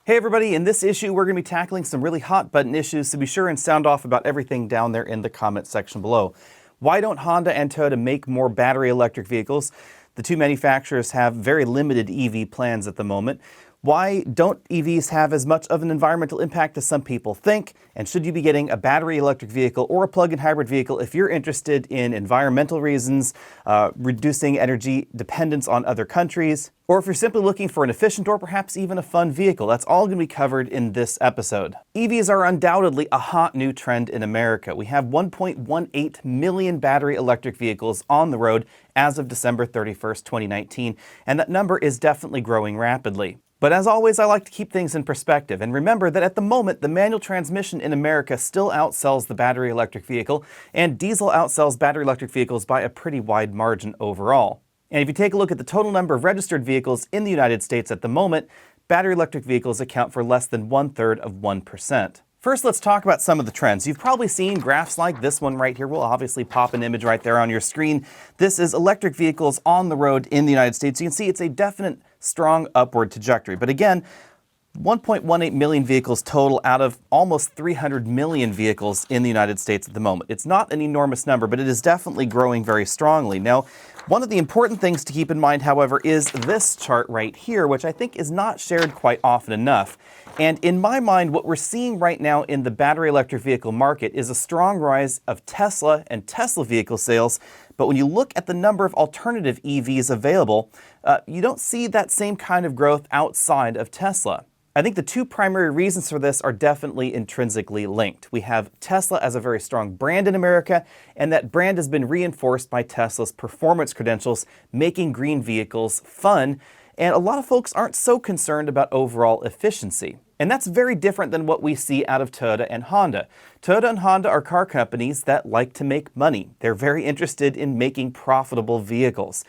Hey everybody, in this issue we're going to be tackling some really hot button issues, so be sure and sound off about everything down there in the comment section below. Why don't Honda and Toyota make more battery electric vehicles? The two manufacturers have very limited EV plans at the moment. Why don't EVs have as much of an environmental impact as some people think? And should you be getting a battery electric vehicle or a plug-in hybrid vehicle if you're interested in environmental reasons, reducing energy dependence on other countries, or if you're simply looking for an efficient or perhaps even a fun vehicle? That's all going to be covered in this episode. EVs are undoubtedly a hot new trend in America. We have 1.18 million battery electric vehicles on the road as of December 31st, 2019, and that number is definitely growing rapidly. But as always, I like to keep things in perspective, and remember that at the moment, the manual transmission in America still outsells the battery electric vehicle, and diesel outsells battery electric vehicles by a pretty wide margin overall. And if you take a look at the total number of registered vehicles in the United States at the moment, battery electric vehicles account for less than 1/3 of 1%. First, let's talk about some of the trends. You've probably seen graphs like this one right here. We'll obviously pop an image right there on your screen. This is electric vehicles on the road in the United States. You can see it's a definite strong upward trajectory. But again, 1.18 million vehicles total out of almost 300 million vehicles in the United States at the moment. It's not an enormous number, but it is definitely growing very strongly. Now, one of the important things to keep in mind, however, is this chart right here, which I think is not shared quite often enough. And in my mind, what we're seeing right now in the battery electric vehicle market is a strong rise of Tesla and Tesla vehicle sales. But when you look at the number of alternative EVs available, you don't see that same kind of growth outside of Tesla. I think the two primary reasons for this are definitely intrinsically linked. We have Tesla as a very strong brand in America, and that brand has been reinforced by Tesla's performance credentials, making green vehicles fun, and a lot of folks aren't so concerned about overall efficiency. And that's very different than what we see out of Toyota and Honda. Toyota and Honda are car companies that like to make money. They're very interested in making profitable vehicles.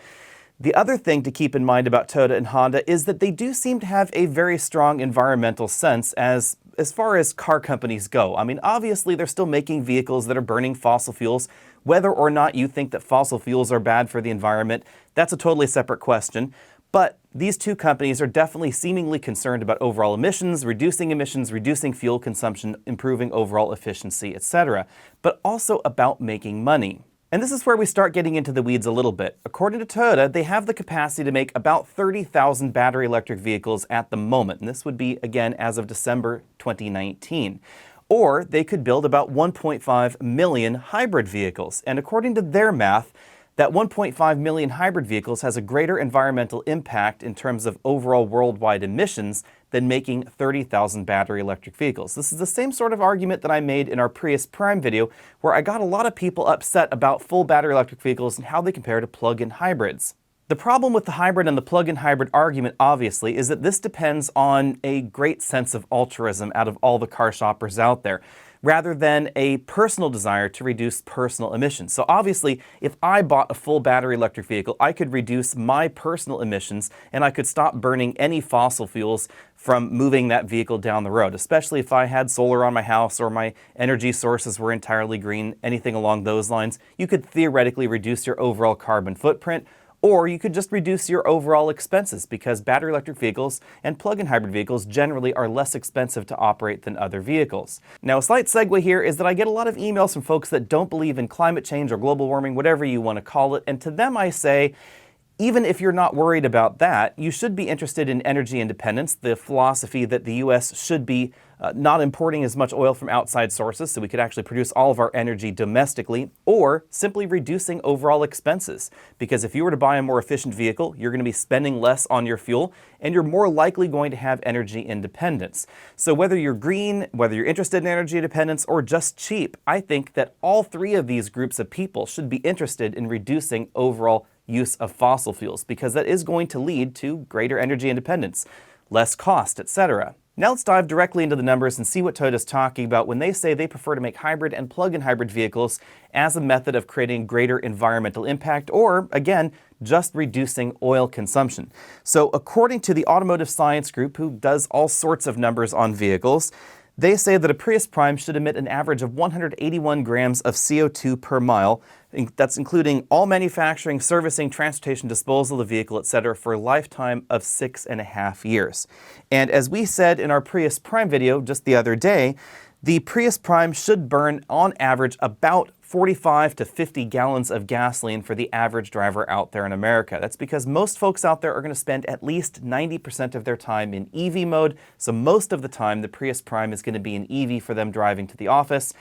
The other thing to keep in mind about Toyota and Honda is that they do seem to have a very strong environmental sense as far as car companies go. I mean, obviously they're still making vehicles that are burning fossil fuels. Whether or not you think that fossil fuels are bad for the environment, that's a totally separate question. But these two companies are definitely seemingly concerned about overall emissions, reducing fuel consumption, improving overall efficiency, etc., but also about making money. And this is where we start getting into the weeds a little bit. According to Toyota, they have the capacity to make about 30,000 battery electric vehicles at the moment. And this would be, again, as of December 2019. Or they could build about 1.5 million hybrid vehicles. And according to their math, that 1.5 million hybrid vehicles has a greater environmental impact in terms of overall worldwide emissions than making 30,000 battery electric vehicles. This is the same sort of argument that I made in our Prius Prime video, where I got a lot of people upset about full battery electric vehicles and how they compare to plug-in hybrids. The problem with the hybrid and the plug-in hybrid argument, obviously, is that this depends on a great sense of altruism out of all the car shoppers out there, rather than a personal desire to reduce personal emissions. So obviously, if I bought a full battery electric vehicle, I could reduce my personal emissions and I could stop burning any fossil fuels from moving that vehicle down the road, especially if I had solar on my house or my energy sources were entirely green, anything along those lines. You could theoretically reduce your overall carbon footprint, or you could just reduce your overall expenses because battery electric vehicles and plug-in hybrid vehicles generally are less expensive to operate than other vehicles. Now, a slight segue here is that I get a lot of emails from folks that don't believe in climate change or global warming, whatever you want to call it, and to them I say, even if you're not worried about that, you should be interested in energy independence, the philosophy that the U.S. should be not importing as much oil from outside sources so we could actually produce all of our energy domestically, or simply reducing overall expenses. Because if you were to buy a more efficient vehicle, you're going to be spending less on your fuel, and you're more likely going to have energy independence. So whether you're green, whether you're interested in energy independence, or just cheap, I think that all three of these groups of people should be interested in reducing overall use of fossil fuels, because that is going to lead to greater energy independence, less cost, etc. Now let's dive directly into the numbers and see what Toyota's talking about when they say they prefer to make hybrid and plug-in hybrid vehicles as a method of creating greater environmental impact, or, again, just reducing oil consumption. So according to the Automotive Science Group, who does all sorts of numbers on vehicles, They say that a Prius Prime should emit an average of 181 grams of CO2 per mile. That's including all manufacturing, servicing, transportation, disposal of the vehicle, etc., for a lifetime of 6.5 years. And as we said in our Prius Prime video just the other day, the Prius Prime should burn on average about 45 to 50 gallons of gasoline for the average driver out there in America. That's because most folks out there are going to spend at least 90% of their time in EV mode, so most of the time the Prius Prime is going to be an EV for them driving to the office.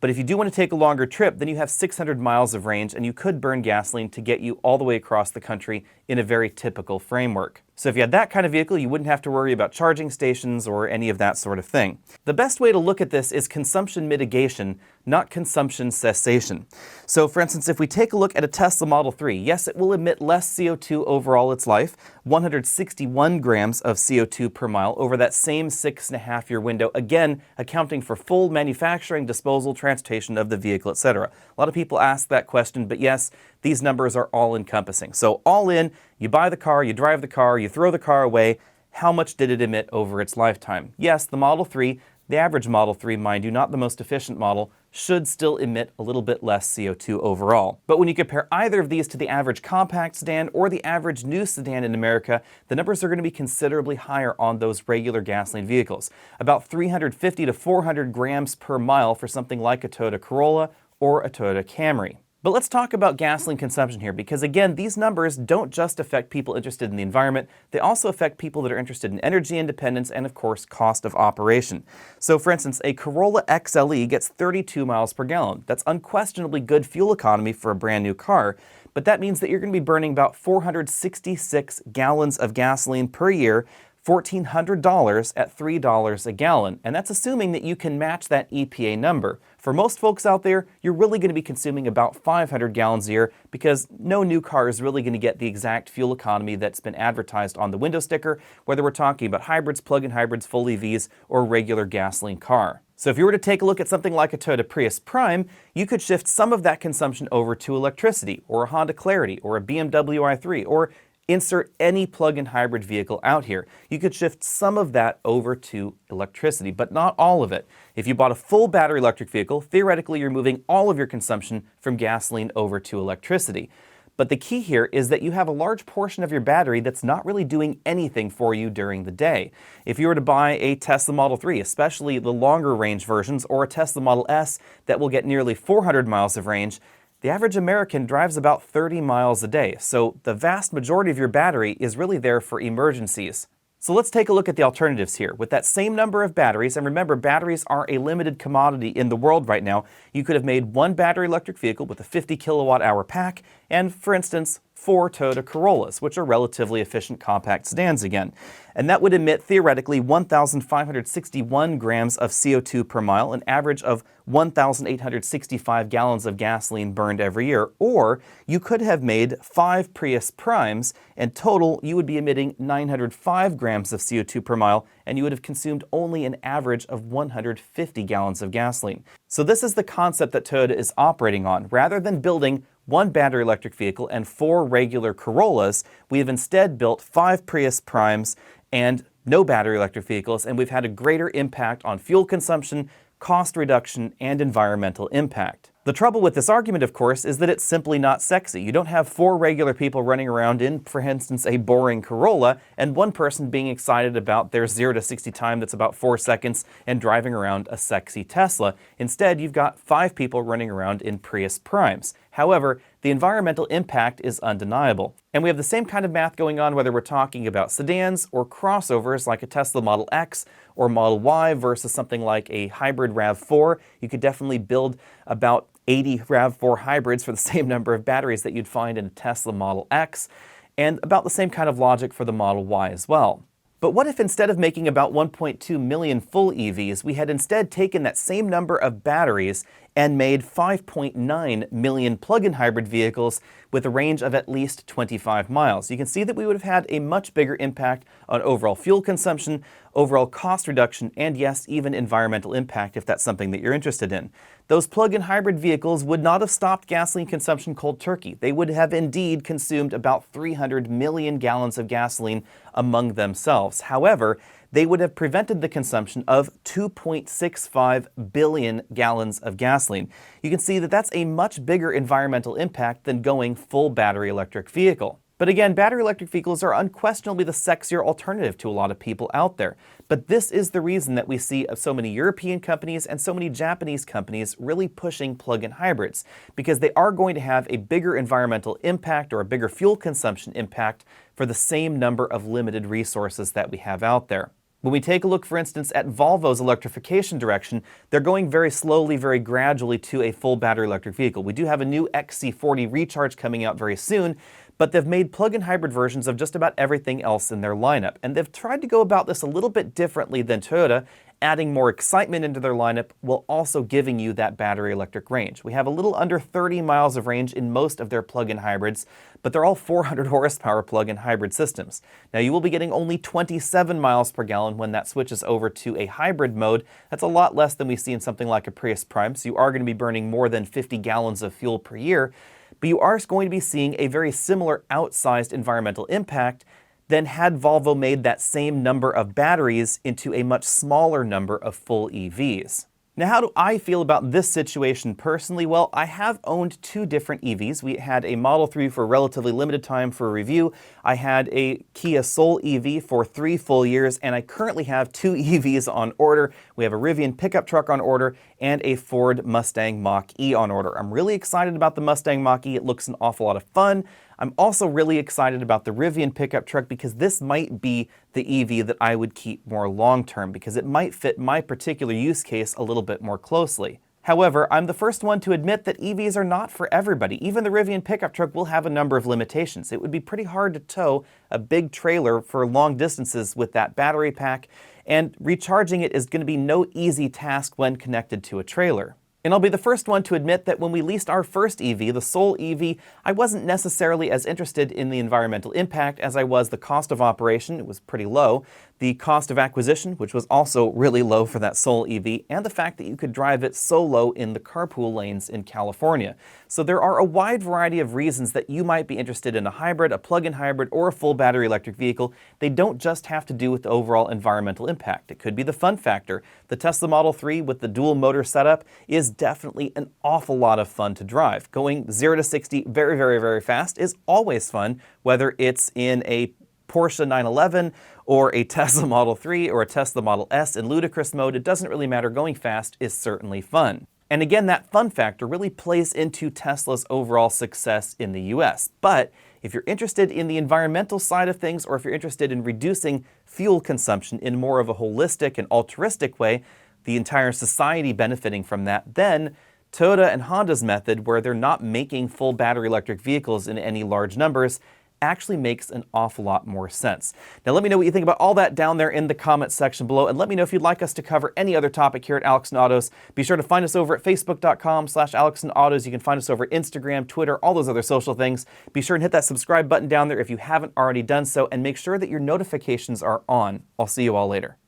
But if you do want to take a longer trip, then you have 600 miles of range and you could burn gasoline to get you all the way across the country in a very typical framework. So if you had that kind of vehicle, you wouldn't have to worry about charging stations or any of that sort of thing. The best way to look at this is consumption mitigation, not consumption cessation. So for instance, if we take a look at a Tesla Model 3, yes, it will emit less CO2 overall its life, 161 grams of CO2 per mile over that same 6.5-year window, again, accounting for full manufacturing, disposal, transportation of the vehicle, etc. A lot of people ask that question, but yes, these numbers are all encompassing. So all in, you buy the car, you drive the car, you throw the car away, how much did it emit over its lifetime? Yes, the Model 3, the average Model 3, mind you, not the most efficient model, should still emit a little bit less CO2 overall. But when you compare either of these to the average compact sedan or the average new sedan in America, the numbers are going to be considerably higher on those regular gasoline vehicles. About 350 to 400 grams per mile for something like a Toyota Corolla or a Toyota Camry. But let's talk about gasoline consumption here, because again, these numbers don't just affect people interested in the environment, they also affect people that are interested in energy independence and of course cost of operation. So for instance, a Corolla XLE gets 32 miles per gallon. That's unquestionably good fuel economy for a brand new car, but that means that you're going to be burning about 466 gallons of gasoline per year, $1,400 at $3 a gallon, and that's assuming that you can match that EPA number. For most folks out there, you're really going to be consuming about 500 gallons a year because no new car is really going to get the exact fuel economy that's been advertised on the window sticker, whether we're talking about hybrids, plug-in hybrids, full EVs, or regular gasoline car. So if you were to take a look at something like a Toyota Prius Prime, you could shift some of that consumption over to electricity, or a Honda Clarity, or a BMW i3, or insert any plug-in hybrid vehicle out here. You could shift some of that over to electricity, but not all of it. If you bought a full battery electric vehicle, theoretically you're moving all of your consumption from gasoline over to electricity. But the key here is that you have a large portion of your battery that's not really doing anything for you during the day. If you were to buy a Tesla Model 3, especially the longer range versions, or a Tesla Model S that will get nearly 400 miles of range, the average American drives about 30 miles a day, so the vast majority of your battery is really there for emergencies. So let's take a look at the alternatives here. With that same number of batteries, and remember, batteries are a limited commodity in the world right now, you could have made one battery electric vehicle with a 50 kilowatt hour pack, and for instance, 4 Toyota Corollas, which are relatively efficient compact sedans again. And that would emit theoretically 1,561 grams of CO2 per mile, an average of 1,865 gallons of gasoline burned every year. Or you could have made 5 Prius Primes, and total you would be emitting 905 grams of CO2 per mile, and you would have consumed only an average of 150 gallons of gasoline. So this is the concept that Toyota is operating on. Rather than building one battery electric vehicle and 4 regular Corollas, we have instead built 5 Prius Primes and no battery electric vehicles, and we've had a greater impact on fuel consumption, cost reduction, and environmental impact. The trouble with this argument, of course, is that it's simply not sexy. You don't have 4 regular people running around in, for instance, a boring Corolla, and one person being excited about their 0 to 60 time that's about 4 seconds and driving around a sexy Tesla. Instead, you've got 5 people running around in Prius Primes. However, the environmental impact is undeniable. And we have the same kind of math going on whether we're talking about sedans or crossovers like a Tesla Model X or Model Y versus something like a hybrid RAV4. You could definitely build about 80 RAV4 hybrids for the same number of batteries that you'd find in a Tesla Model X, and about the same kind of logic for the Model Y as well. But what if instead of making about 1.2 million full EVs, we had instead taken that same number of batteries and made 5.9 million plug-in hybrid vehicles with a range of at least 25 miles? You can see that we would have had a much bigger impact on overall fuel consumption, overall cost reduction, and yes, even environmental impact if that's something that you're interested in. Those plug-in hybrid vehicles would not have stopped gasoline consumption cold turkey. They would have indeed consumed about 300 million gallons of gasoline among themselves. However, they would have prevented the consumption of 2.65 billion gallons of gasoline. You can see that that's a much bigger environmental impact than going full battery electric vehicle. But again, battery electric vehicles are unquestionably the sexier alternative to a lot of people out there. But this is the reason that we see so many European companies and so many Japanese companies really pushing plug-in hybrids, because they are going to have a bigger environmental impact or a bigger fuel consumption impact for the same number of limited resources that we have out there. When we take a look, for instance, at Volvo's electrification direction, they're going very slowly, very gradually to a full battery electric vehicle. We do have a new XC40 Recharge coming out very soon, but they've made plug-in hybrid versions of just about everything else in their lineup. And they've tried to go about this a little bit differently than Toyota, adding more excitement into their lineup while also giving you that battery electric range. We have a little under 30 miles of range in most of their plug-in hybrids, but they're all 400 horsepower plug-in hybrid systems. Now, you will be getting only 27 miles per gallon when that switches over to a hybrid mode. That's a lot less than we see in something like a Prius Prime, so you are going to be burning more than 50 gallons of fuel per year. But you are going to be seeing a very similar outsized environmental impact than had Volvo made that same number of batteries into a much smaller number of full EVs. Now, how do I feel about this situation personally? Well, I have owned two different EVs. We had a Model 3 for a relatively limited time for a review. I had a Kia Soul EV for 3 full years, and I currently have 2 EVs on order. We have a Rivian pickup truck on order and a Ford Mustang Mach-E on order. I'm really excited about the Mustang Mach-E. It looks an awful lot of fun. I'm also really excited about the Rivian pickup truck because this might be the EV that I would keep more long-term because it might fit my particular use case a little bit more closely. However, I'm the first one to admit that EVs are not for everybody. Even the Rivian pickup truck will have a number of limitations. It would be pretty hard to tow a big trailer for long distances with that battery pack, and recharging it is going to be no easy task when connected to a trailer. And I'll be the first one to admit that when we leased our first EV, the Soul EV, I wasn't necessarily as interested in the environmental impact as I was the cost of operation. It was pretty low. The cost of acquisition, which was also really low for that Soul EV, and the fact that you could drive it solo in the carpool lanes in California. So there are a wide variety of reasons that you might be interested in a hybrid, a plug-in hybrid, or a full battery electric vehicle. They don't just have to do with the overall environmental impact. It could be the fun factor. The Tesla Model 3 with the dual motor setup is definitely an awful lot of fun to drive. Going 0 to 60 very, very, very fast is always fun, whether it's in a Porsche 911 or a Tesla Model 3 or a Tesla Model S in ludicrous mode. It doesn't really matter. Going fast is certainly fun. And again, that fun factor really plays into Tesla's overall success in the US. But if you're interested in the environmental side of things, or if you're interested in reducing fuel consumption in more of a holistic and altruistic way, the entire society benefiting from that, then Toyota and Honda's method, where they're not making full battery electric vehicles in any large numbers, actually makes an awful lot more sense. Now let me know what you think about all that down there in the comments section below, and let me know if you'd like us to cover any other topic here at Alex and Autos. Be sure to find us over at facebook.com/AlexandAutos. You can find us over at Instagram, Twitter, all those other social things. Be sure and hit that subscribe button down there if you haven't already done so, and make sure that your notifications are on. I'll see you all later.